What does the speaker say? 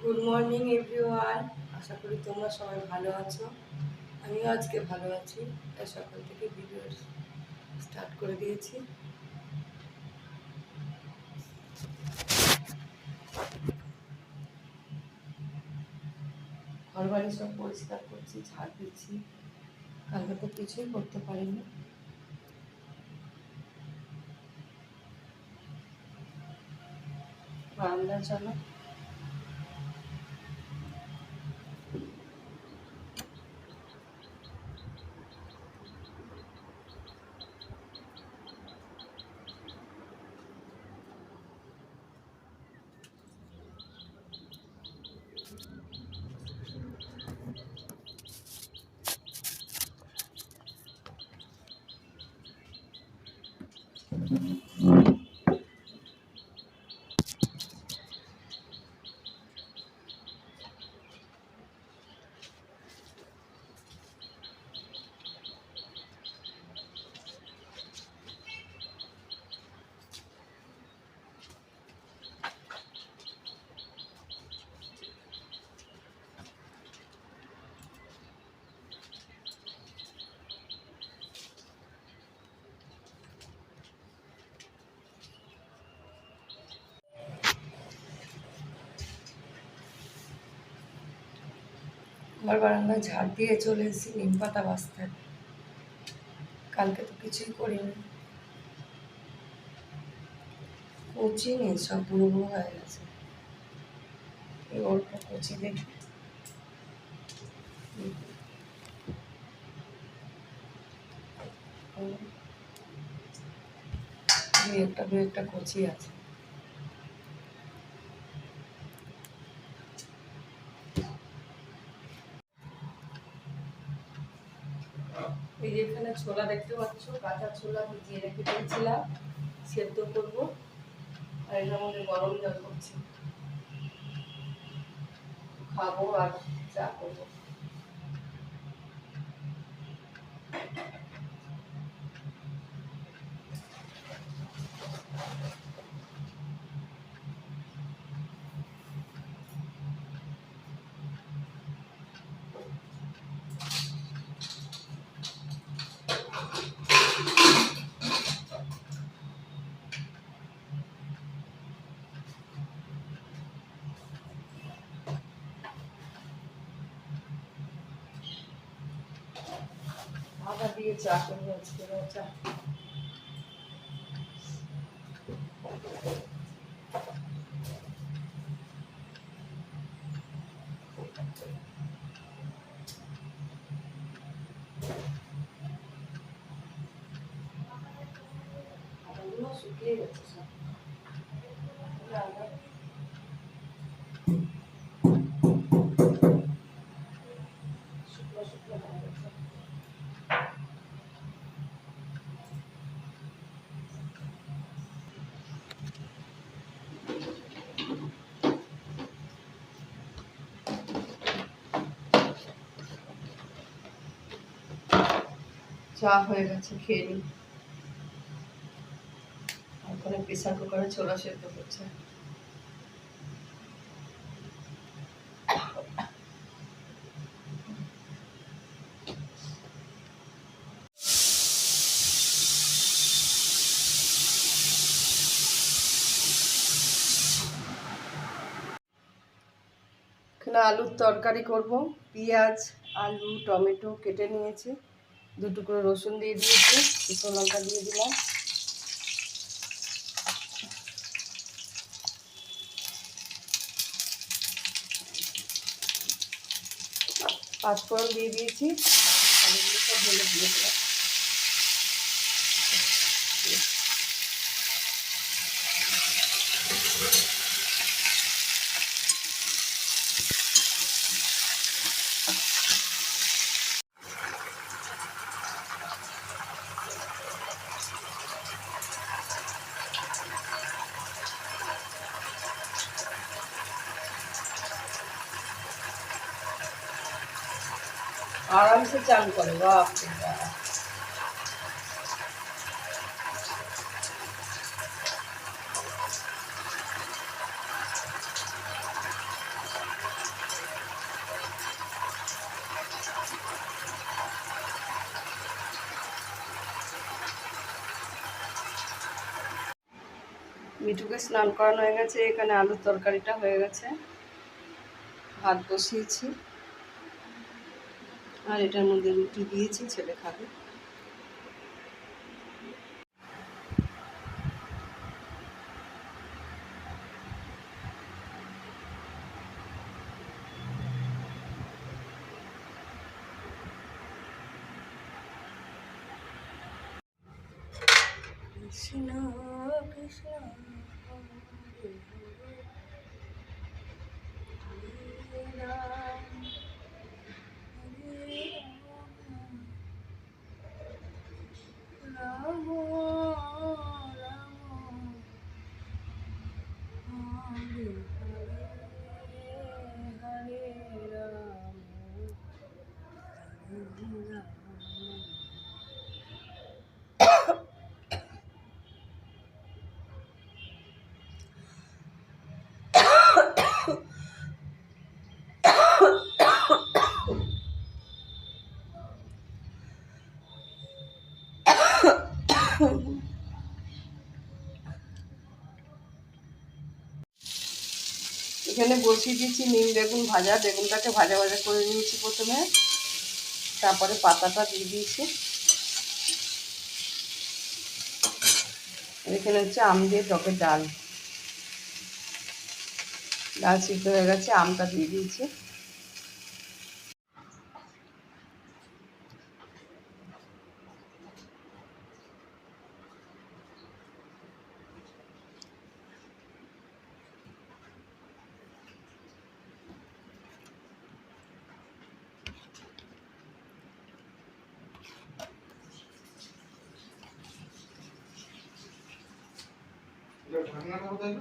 Good morning everyone. আশা করি তোমরা সবাই ভালো আছো। আমিও আজকে ভালো আছি, তাই সকাল থেকে ভিডিও স্টার্ট করে দিয়েছি। ঘর বাড়ি সব পরিষ্কার করছি, ঝাড় দিচ্ছি। কালকে তো কিছুই করতে পারিনি। বারান্দা চলো। ঘর বারান্দায় ঝাড় দিয়ে চলে এসেছি নিম পাতা বাঁচতে। কালকে তো কিছুই করিনি। কচি নেই, সব বুড়ো বুড়ো হয়ে গেছে। এই অল্প কচি দেখি দু একটা কচি আছে। এই যে এখানে ছোলা দেখতে পাচ্ছ, কাঁচা ছোলা ভিজিয়ে রেখে দিয়েছিলাম, সেদ্ধ করবো। আর এটার মধ্যে গরম জল করছি, খাবো আর চা করবো। আদা দিয়ে চা করবো আজকে, চা। আদাগুলো শুকিয়ে গেছে সব। আদা শুকনো শুকনো হয়ে গেছে। চা হয়ে গেছে, খেয়ে নিই। ওখানে প্রেসার কুকারে ছোলা সেদ্ধ করছে। এখানে আলুর তরকারি করব। পেঁয়াজ, আলু, টমেটো কেটে নিয়েছি, 2 টুকরো রসুন দিয়ে দিয়েছি, শুকনো লঙ্কা দিয়ে দিলাম, পাঁচফোড়ন দিয়ে দিয়েছি। আলুগুলো সব ঢেলে দিয়ে দিলাম। आराम से चालू करे, बाप रे बाप। মিঠুকে স্নান করানো হয়ে গেছে, এখানে আলুর তরকারিটা হয়ে গেছে, ভাত বসিয়েছি, আর এটার মধ্যে রুটি দিয়েছি, ছেলে খাবে। কৃষ্ণ কৃষ্ণ হরে হরে রাম হরে রাম রাম হরে হরে রাম হরে রাম। এখানে বসিয়ে দিয়েছি নিম বেগুন ভাজা, বেগুনটাকে ভাজা ভাজা করে নিয়েছি প্রথমে, তারপরে পাতাটা দিয়ে দিয়েছি। এখানে হচ্ছে আম দিয়ে টকের ডাল, ডাল সিদ্ধ হয়ে গেছে, আমটা দিয়ে দিয়েছি। ঢাকনাটা কোথায়?